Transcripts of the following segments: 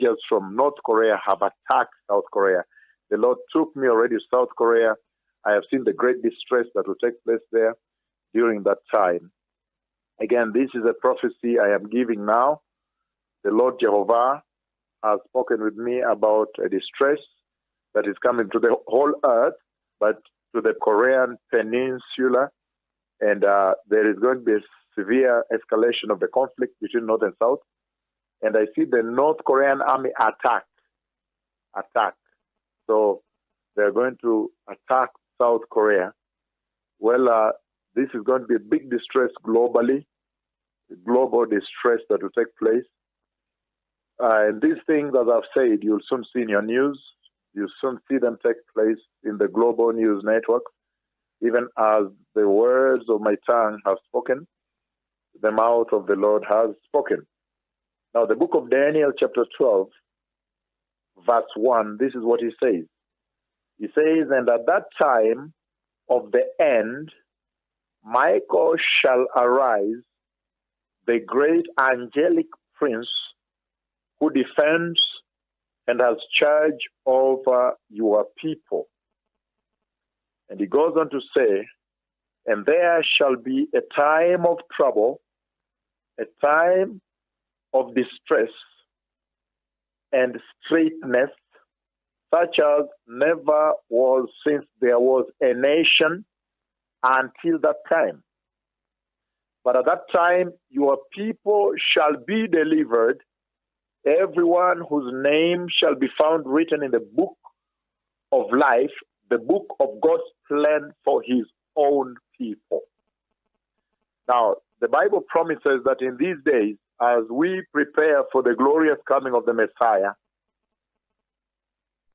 soldiers from North Korea have attacked South Korea. The Lord took me already to South Korea. I have seen the great distress that will take place there during that time. Again, this is a prophecy I am giving now. The Lord Jehovah has spoken with me about a distress that is coming to the whole earth, but to the Korean peninsula. And there is going to be a severe escalation of the conflict between North and South. And I see the North Korean army attack. So they're going to attack South Korea. Well, this is going to be a big distress globally, global distress that will take place. And these things, as I've said, you'll soon see in your news. You'll soon see them take place in the global news network, even as the words of my tongue have spoken, the mouth of the Lord has spoken. Now, the book of Daniel, chapter 12, verse 1, this is what he says. He says, and at that time of the end, Michael shall arise, the great angelic prince who defends and has charge over your people. And he goes on to say, and there shall be a time of trouble, a time of distress and straitness, such as never was since there was a nation until that time. But at that time, your people shall be delivered, everyone whose name shall be found written in the book of life, the book of God's plan for his own people. Now, the Bible promises that in these days, as we prepare for the glorious coming of the Messiah,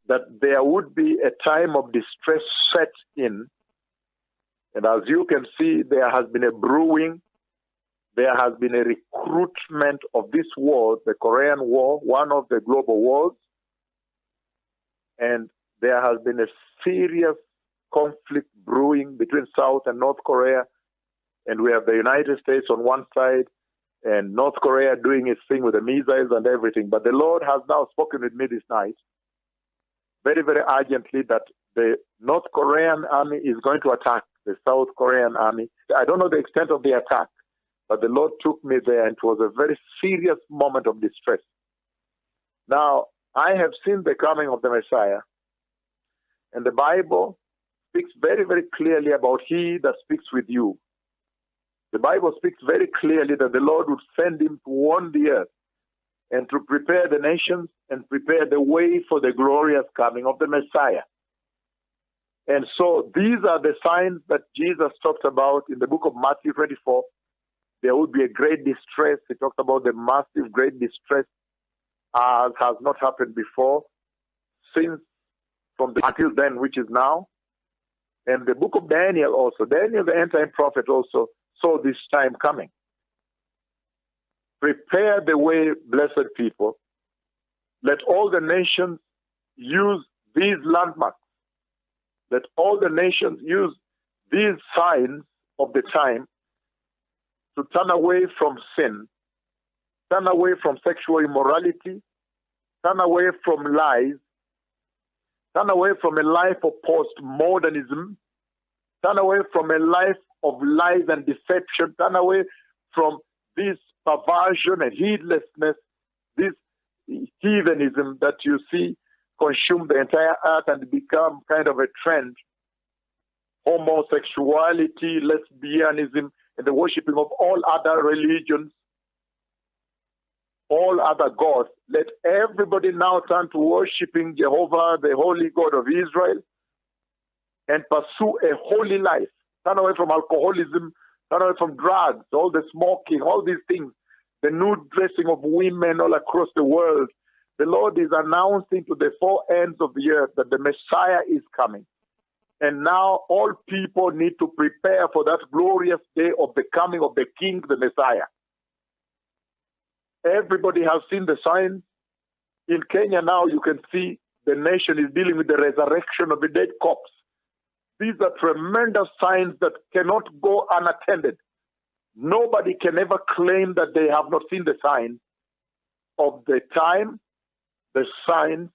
that there would be a time of distress set in. And as you can see, there has been a brewing, there has been a recruitment of this war, the Korean War, one of the global wars. And there has been a serious conflict brewing between South and North Korea. And we have the United States on one side and North Korea doing its thing with the missiles and everything. But the Lord has now spoken with me this night, very, very urgently, that the North Korean army is going to attack the South Korean army. I don't know the extent of the attack, but the Lord took me there, and it was a very serious moment of distress. Now, I have seen the coming of the Messiah, and the Bible speaks very, very clearly about he that speaks with you. The Bible speaks very clearly that the Lord would send him to warn the earth and to prepare the nations and prepare the way for the glorious coming of the Messiah. And so these are the signs that Jesus talked about in the book of Matthew 24. There would be a great distress. He talked about the massive great distress as has not happened before since until then, which is now. And the book of Daniel also, Daniel the end-time prophet also saw this time coming. Prepare the way, blessed people. Let all the nations use these landmarks. Let all the nations use these signs of the time to turn away from sin, turn away from sexual immorality, turn away from lies, turn away from a life of postmodernism, turn away from a life of lies and deception, turn away from this perversion and heedlessness, this heathenism that you see consume the entire earth and become kind of a trend. Homosexuality, lesbianism, and the worshipping of all other religions, all other gods. Let everybody now turn to worshipping Jehovah, the holy God of Israel, and pursue a holy life. Turn away from alcoholism, turn away from drugs, all the smoking, all these things, the nude dressing of women all across the world. The Lord is announcing to the four ends of the earth that the Messiah is coming. And now all people need to prepare for that glorious day of the coming of the King, the Messiah. Everybody has seen the signs. In Kenya now you can see the nation is dealing with the resurrection of the dead corpse. These are tremendous signs that cannot go unattended. Nobody can ever claim that they have not seen the signs of the time, the signs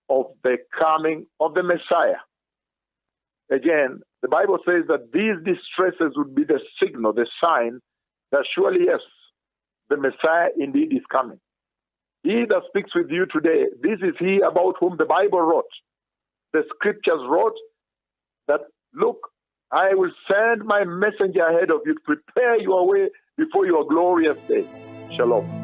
of the coming of the Messiah. Again, the Bible says that these distresses would be the signal, the sign that surely, yes, the Messiah indeed is coming. He that speaks with you today, this is he about whom the Bible wrote. The scriptures wrote that, look, I will send my messenger ahead of you to prepare your way before your glorious day. Shalom.